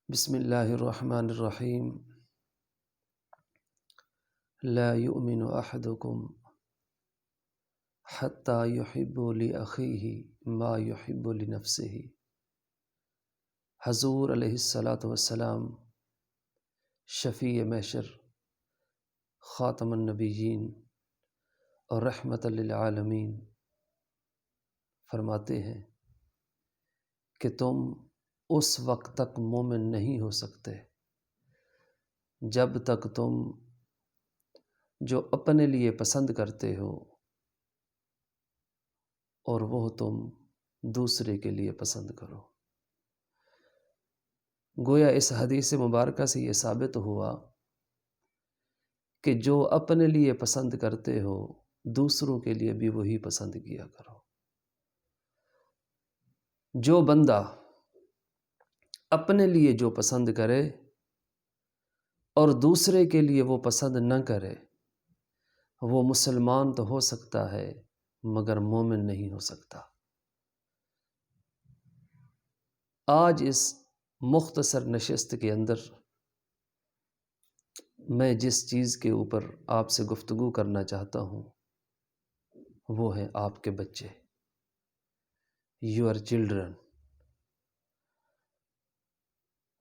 بسم اللہ الرحمن الرحیم لا یؤمن احدکم حتی یحب لأخیہ ما یحب لنفسہ۔ حضور علیہ الصلاۃ والسلام شفیع محشر، خاتم النبیین اور رحمت للعالمین فرماتے ہیں کہ تم اس وقت تک مومن نہیں ہو سکتے جب تک تم جو اپنے لیے پسند کرتے ہو اور وہ تم دوسرے کے لیے پسند کرو۔ گویا اس حدیث مبارکہ سے یہ ثابت ہوا کہ جو اپنے لیے پسند کرتے ہو دوسروں کے لیے بھی وہی پسند کیا کرو۔ جو بندہ اپنے لیے جو پسند کرے اور دوسرے کے لیے وہ پسند نہ کرے، وہ مسلمان تو ہو سکتا ہے مگر مومن نہیں ہو سکتا۔ آج اس مختصر نشست کے اندر میں جس چیز کے اوپر آپ سے گفتگو کرنا چاہتا ہوں وہ ہے آپ کے بچے، یور چلڈرن۔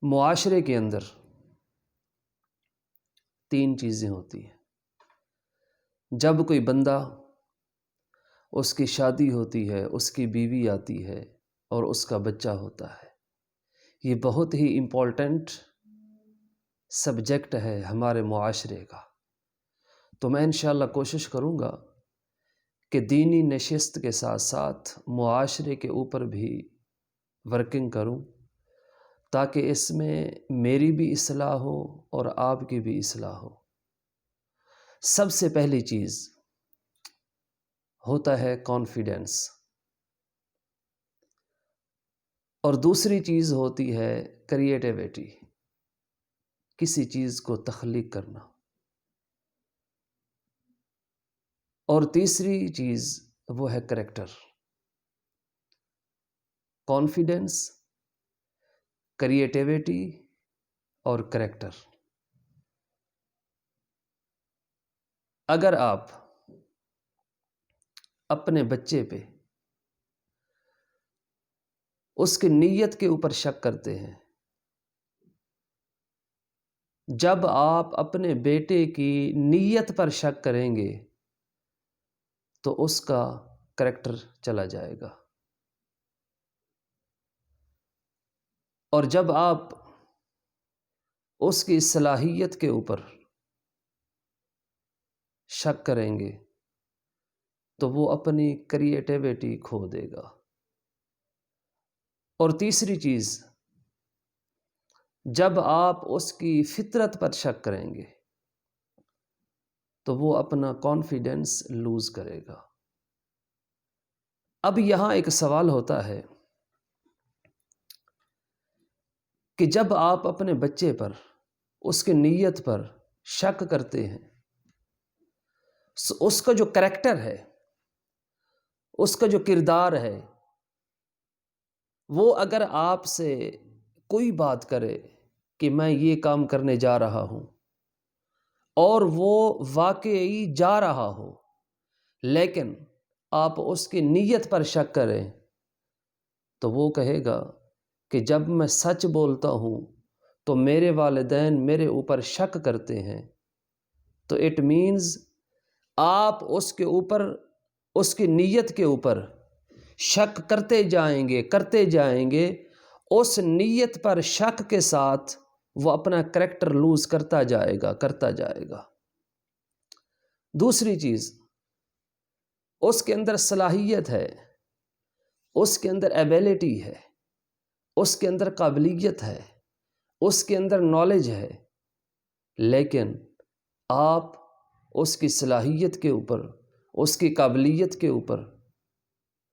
معاشرے کے اندر تین چیزیں ہوتی ہیں۔ جب کوئی بندہ، اس کی شادی ہوتی ہے، اس کی بیوی آتی ہے اور اس کا بچہ ہوتا ہے، یہ بہت ہی امپورٹنٹ سبجیکٹ ہے ہمارے معاشرے کا۔ تو میں انشاءاللہ کوشش کروں گا کہ دینی نشست کے ساتھ ساتھ معاشرے کے اوپر بھی ورکنگ کروں تاکہ اس میں میری بھی اصلاح ہو اور آپ کی بھی اصلاح ہو۔ سب سے پہلی چیز ہوتا ہے کانفیڈنس، اور دوسری چیز ہوتی ہے کریٹیوٹی، کسی چیز کو تخلیق کرنا، اور تیسری چیز وہ ہے کریکٹر۔ کانفیڈنس، کریٹیوٹی اور کریکٹر۔ اگر آپ اپنے بچے پہ اس کی نیت کے اوپر شک کرتے ہیں، جب آپ اپنے بیٹے کی نیت پر شک کریں گے تو اس کا کریکٹر چلا جائے گا، اور جب آپ اس کی صلاحیت کے اوپر شک کریں گے تو وہ اپنی کریٹیوٹی کھو دے گا۔ اور تیسری چیز، جب آپ اس کی فطرت پر شک کریں گے تو وہ اپنا کانفیڈنس لوز کرے گا۔ اب یہاں ایک سوال ہوتا ہے کہ جب آپ اپنے بچے پر، اس کی نیت پر شک کرتے ہیں، اس کا جو کریکٹر ہے، اس کا جو کردار ہے، وہ اگر آپ سے کوئی بات کرے کہ میں یہ کام کرنے جا رہا ہوں اور وہ واقعی جا رہا ہو، لیکن آپ اس کی نیت پر شک کریں تو وہ کہے گا کہ جب میں سچ بولتا ہوں تو میرے والدین میرے اوپر شک کرتے ہیں، تو اٹ مینز آپ اس کے اوپر، اس کی نیت کے اوپر شک کرتے جائیں گے، اس نیت پر شک کے ساتھ وہ اپنا کریکٹر لوز کرتا جائے گا۔ دوسری چیز، اس کے اندر صلاحیت ہے، اس کے اندر ایبیلٹی ہے، اس کے اندر قابلیت ہے، اس کے اندر نالج ہے، لیکن آپ اس کی صلاحیت کے اوپر، اس کی قابلیت کے اوپر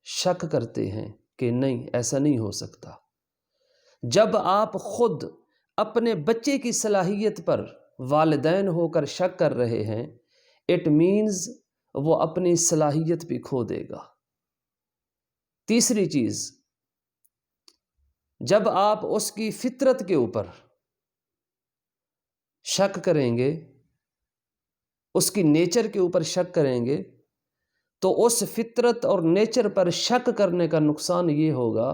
شک کرتے ہیں کہ نہیں، ایسا نہیں ہو سکتا۔ جب آپ خود اپنے بچے کی صلاحیت پر والدین ہو کر شک کر رہے ہیں، اٹ مینز وہ اپنی صلاحیت بھی کھو دے گا۔ تیسری چیز، جب آپ اس کی فطرت کے اوپر شک کریں گے، اس کی نیچر کے اوپر شک کریں گے، تو اس فطرت اور نیچر پر شک کرنے کا نقصان یہ ہوگا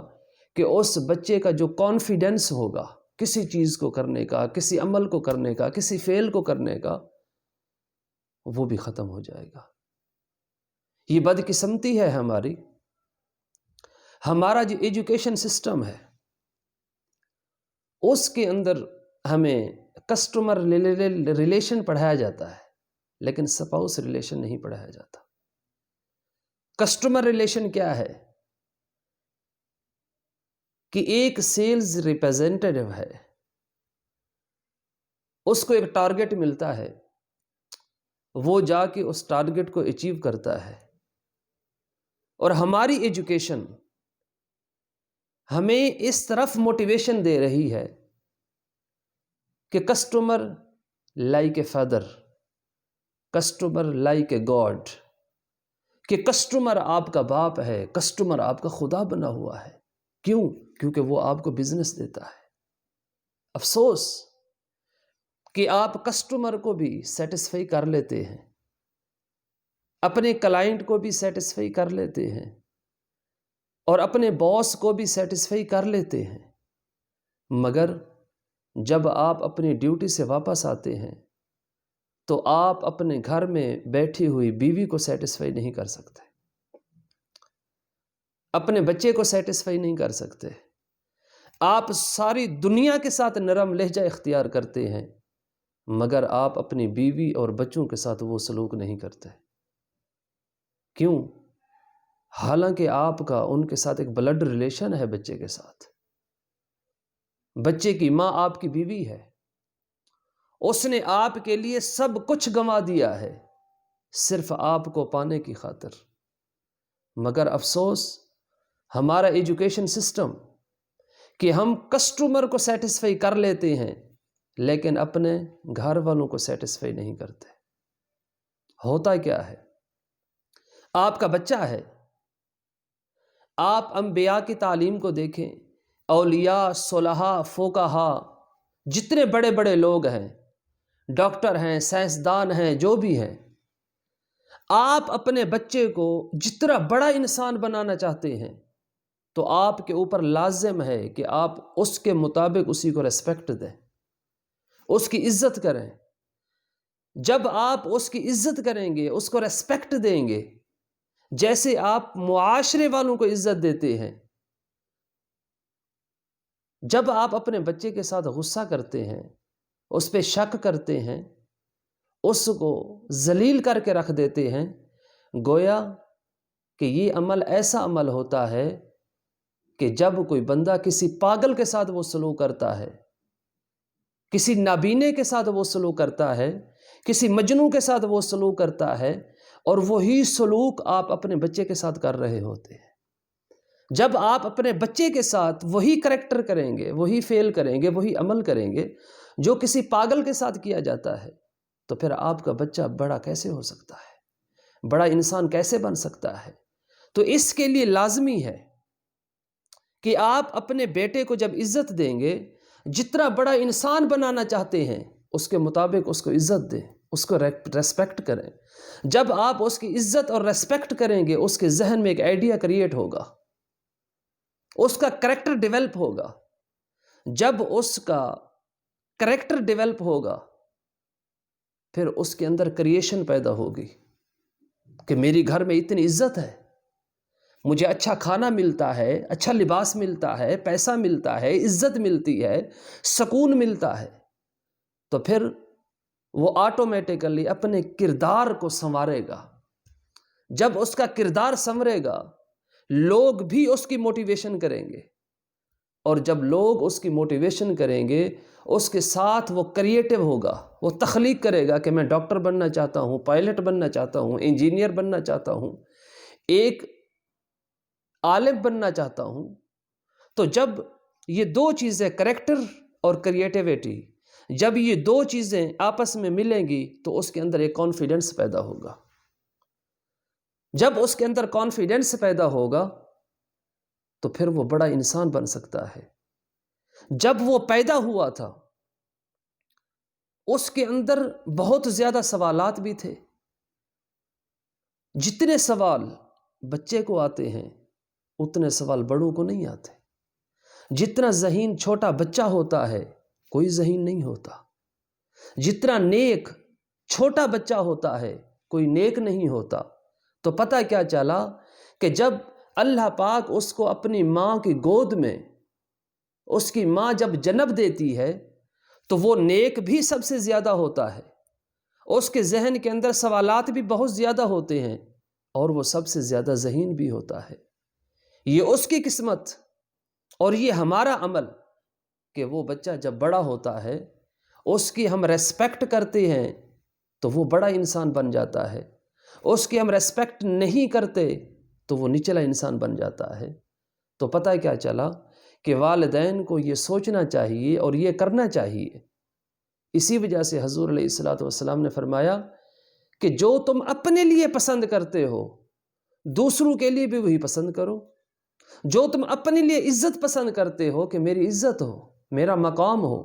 کہ اس بچے کا جو کانفیڈنس ہوگا کسی چیز کو کرنے کا، کسی عمل کو کرنے کا، کسی فعل کو کرنے کا، وہ بھی ختم ہو جائے گا۔ یہ بدقسمتی ہے ہماری۔ ہمارا جو ایجوکیشن سسٹم ہے اس کے اندر ہمیں کسٹمر ریلیشن پڑھایا جاتا ہے، لیکن سپاؤس ریلیشن نہیں پڑھایا جاتا۔ کسٹمر ریلیشن کیا ہے؟ کہ ایک سیلز ریپریزنٹیٹیو ہے، اس کو ایک ٹارگٹ ملتا ہے، وہ جا کے اس ٹارگٹ کو اچیو کرتا ہے۔ اور ہماری ایجوکیشن ہمیں اس طرف موٹیویشن دے رہی ہے کہ customer like a father, customer like a God, کہ کسٹمر آپ کا باپ ہے، کسٹمر آپ کا خدا بنا ہوا ہے۔ کیوں؟ کیونکہ وہ آپ کو بزنس دیتا ہے۔ افسوس کہ آپ کسٹمر کو بھی سیٹسفائی کر لیتے ہیں، اپنے کلائنٹ کو بھی سیٹسفائی کر لیتے ہیں، اور اپنے باس کو بھی سیٹسفائی کر لیتے ہیں، مگر جب آپ اپنی ڈیوٹی سے واپس آتے ہیں تو آپ اپنے گھر میں بیٹھی ہوئی بیوی کو سیٹسفائی نہیں کر سکتے، اپنے بچے کو سیٹسفائی نہیں کر سکتے۔ آپ ساری دنیا کے ساتھ نرم لہجہ اختیار کرتے ہیں، مگر آپ اپنی بیوی اور بچوں کے ساتھ وہ سلوک نہیں کرتے۔ کیوں؟ حالانکہ آپ کا ان کے ساتھ ایک بلڈ ریلیشن ہے بچے کے ساتھ۔ بچے کی ماں آپ کی بیوی ہے، اس نے آپ کے لیے سب کچھ گنوا دیا ہے صرف آپ کو پانے کی خاطر۔ مگر افسوس ہمارا ایجوکیشن سسٹم کہ ہم کسٹمر کو سیٹسفائی کر لیتے ہیں لیکن اپنے گھر والوں کو سیٹسفائی نہیں کرتے۔ ہوتا کیا ہے؟ آپ کا بچہ ہے، آپ انبیاء کی تعلیم کو دیکھیں، اولیاء، صلحاء، فقہاء، جتنے بڑے بڑے لوگ ہیں، ڈاکٹر ہیں، سائنسدان ہیں، جو بھی ہیں، آپ اپنے بچے کو جتنا بڑا انسان بنانا چاہتے ہیں تو آپ کے اوپر لازم ہے کہ آپ اس کے مطابق اسی کو ریسپیکٹ دیں، اس کی عزت کریں۔ جب آپ اس کی عزت کریں گے، اس کو ریسپیکٹ دیں گے، جیسے آپ معاشرے والوں کو عزت دیتے ہیں، جب آپ اپنے بچے کے ساتھ غصہ کرتے ہیں، اس پہ شک کرتے ہیں، اس کو ذلیل کر کے رکھ دیتے ہیں، گویا کہ یہ عمل ایسا عمل ہوتا ہے کہ جب کوئی بندہ کسی پاگل کے ساتھ وہ سلوک کرتا ہے، کسی نابینے کے ساتھ وہ سلوک کرتا ہے، کسی مجنوں کے ساتھ وہ سلوک کرتا ہے، اور وہی سلوک آپ اپنے بچے کے ساتھ کر رہے ہوتے ہیں۔ جب آپ اپنے بچے کے ساتھ وہی کریکٹر کریں گے، وہی فعل کریں گے، وہی عمل کریں گے جو کسی پاگل کے ساتھ کیا جاتا ہے، تو پھر آپ کا بچہ بڑا کیسے ہو سکتا ہے؟ بڑا انسان کیسے بن سکتا ہے؟ تو اس کے لیے لازمی ہے کہ آپ اپنے بیٹے کو جب عزت دیں گے، جتنا بڑا انسان بنانا چاہتے ہیں اس کے مطابق اس کو عزت دیں، اس کو ریسپیکٹ کریں۔ جب آپ اس کی عزت اور ریسپیکٹ کریں گے، اس کے ذہن میں ایک آئیڈیا کریٹ ہوگا، اس کا کریکٹر ڈیولپ ہوگا۔ جب اس کا کریکٹر ڈیولپ ہوگا پھر اس کے اندر کریشن پیدا ہوگی کہ میری گھر میں اتنی عزت ہے، مجھے اچھا کھانا ملتا ہے، اچھا لباس ملتا ہے، پیسہ ملتا ہے، عزت ملتی ہے، سکون ملتا ہے، تو پھر وہ آٹومیٹیکلی اپنے کردار کو سنوارے گا۔ جب اس کا کردار سنورے گا، لوگ بھی اس کی موٹیویشن کریں گے، اور جب لوگ اس کی موٹیویشن کریں گے، اس کے ساتھ وہ کریٹیو ہوگا، وہ تخلیق کرے گا کہ میں ڈاکٹر بننا چاہتا ہوں، پائلٹ بننا چاہتا ہوں، انجینئر بننا چاہتا ہوں، ایک عالم بننا چاہتا ہوں۔ تو جب یہ دو چیزیں، کریکٹر اور کریٹیویٹی، جب یہ دو چیزیں آپس میں ملیں گی تو اس کے اندر ایک کانفیڈنس پیدا ہوگا۔ جب اس کے اندر کانفیڈنس پیدا ہوگا تو پھر وہ بڑا انسان بن سکتا ہے۔ جب وہ پیدا ہوا تھا اس کے اندر بہت زیادہ سوالات بھی تھے. جتنے سوال بچے کو آتے ہیں اتنے سوال بڑوں کو نہیں آتے. جتنا ذہین چھوٹا بچہ ہوتا ہے کوئی ذہین نہیں ہوتا. جتنا نیک چھوٹا بچہ ہوتا ہے کوئی نیک نہیں ہوتا. تو پتہ کیا چلا کہ جب اللہ پاک اس کو اپنی ماں کی گود میں، اس کی ماں جب جنم دیتی ہے تو وہ نیک بھی سب سے زیادہ ہوتا ہے. اس کے ذہن کے اندر سوالات بھی بہت زیادہ ہوتے ہیں اور وہ سب سے زیادہ ذہین بھی ہوتا ہے. یہ اس کی قسمت اور یہ ہمارا عمل کہ وہ بچہ جب بڑا ہوتا ہے اس کی ہم ریسپیکٹ کرتے ہیں تو وہ بڑا انسان بن جاتا ہے. اس کی ہم ریسپیکٹ نہیں کرتے تو وہ نچلا انسان بن جاتا ہے. تو پتہ کیا چلا کہ والدین کو یہ سوچنا چاہیے اور یہ کرنا چاہیے. اسی وجہ سے حضور علیہ الصلوۃ والسلام نے فرمایا کہ جو تم اپنے لیے پسند کرتے ہو دوسروں کے لیے بھی وہی پسند کرو. جو تم اپنے لیے عزت پسند کرتے ہو کہ میری عزت ہو، میرا مقام ہو،